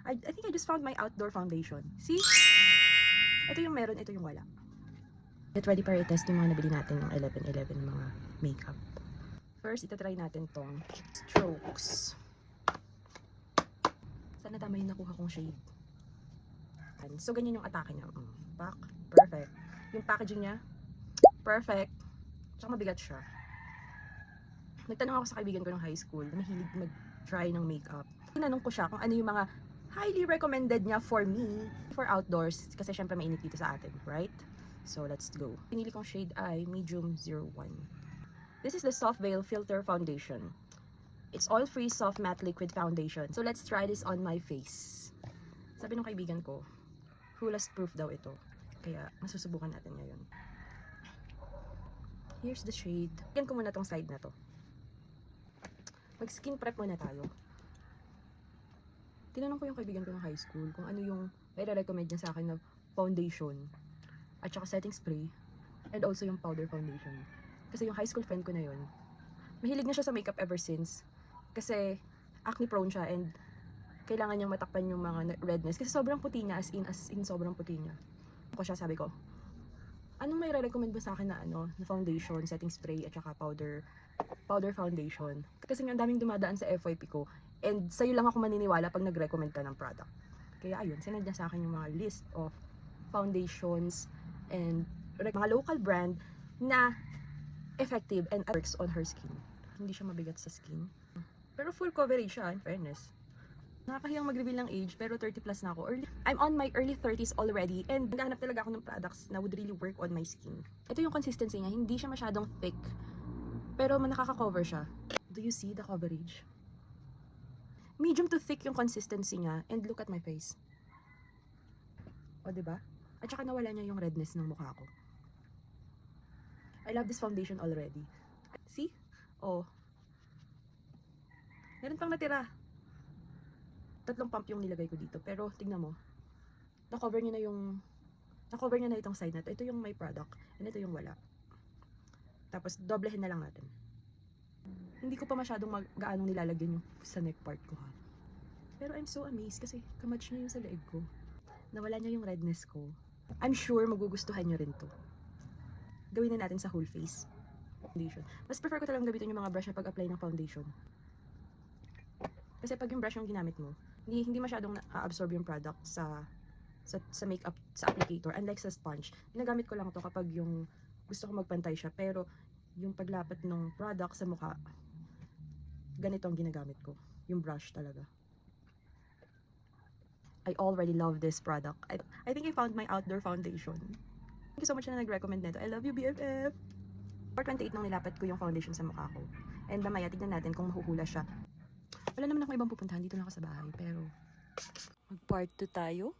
I think I just found my outdoor foundation. See? Ito yung meron, ito yung wala. Get ready para i-test yung mga nabili natin ng 11-11 mga makeup. First, itatry natin tong Strokes. Sana tama yung nakuha kong shade. So, ganyan yung atake niya. Pack. Perfect. Yung packaging niya, perfect. Tsaka mabigat siya. Nagtanong ako sa kaibigan ko ng high school na mahilig mag-try ng makeup. Tinanong ko siya kung ano yung mga highly recommended niya for me for outdoors. Kasi syempre mainit dito sa atin, right? So, let's go. Pinili kong shade ay Medium 01. This is the Soft Veil Filter Foundation. It's oil-free soft matte liquid foundation. So, let's try this on my face. Sabi ng kaibigan ko, hulas proof daw ito. Kaya, masusubukan natin ngayon. Here's the shade. Yan ko muna tong side na to. Mag-skin prep muna tayo. Tinanong ko yung kaibigan ko ng high school kung ano yung may recommend niya sa akin na foundation at saka setting spray and also yung powder foundation. Kasi yung high school friend ko na yun, mahilig na siya sa makeup ever since. Kasi acne prone siya and kailangan niyang matakpan yung mga redness. Kasi sobrang puti niya, as in sobrang puti niya. Ako siya, sabi ko, anong may recommend mo sa akin na na foundation, setting spray, at saka powder foundation? Kasi nga, ang daming dumadaan sa FYP ko. And sa'yo lang ako maniniwala pag nag-recommend ka ng product. Kaya ayun, sinad niya sa akin yung mga list of foundations and mga local brand na effective and works on her skin. Hindi siya mabigat sa skin. Pero full coverage siya, in fairness. Nakakahiyang mag-reveal ng age, pero 30 plus na ako. I'm on my early 30s already, and naghahanap talaga ako ng products na would really work on my skin. Ito yung consistency niya, hindi siya masyadong thick, pero nakaka-cover siya. Do you see the coverage? Medium to thick yung consistency niya, and look at my face. O, diba? At saka nawala niya yung redness ng mukha ko. I love this foundation already. See? Oh. Meron pang natira. 3 pump yung nilagay ko dito. Pero, tignan mo. Na-cover niya na itong side na to. Ito yung may product. And ito yung wala. Tapos, doblehin na lang natin. Hindi ko pa masyadong gaanong nilalagyan yung sa neck part ko, ha. Pero I'm so amazed kasi kamatch na yung sa leeg ko. Nawala niya yung redness ko. I'm sure magugustuhan nyo rin to. Gawin na natin sa whole face. Foundation. Mas prefer ko talagang gamitin yung mga brush na pag-apply ng foundation. Kasi pag yung brush yung ginamit mo, hindi masyadong na-absorb yung product sa makeup, sa applicator. Unlike sa sponge, ginagamit ko lang to kapag yung gusto ko magpantay siya. Pero yung paglapat ng product sa mukha, ganito ang ginagamit ko. Yung brush talaga. I already love this product. I think I found my outdoor foundation. Thank you so much na nag-recommend nito. I love you, BFF! 428 nung nilapat ko yung foundation sa mukha ko. And mamaya, tignan natin kung mahuhula siya. Wala naman akong ibang pupuntahan. Dito lang ako sa bahay. Pero, mag-part 2 tayo.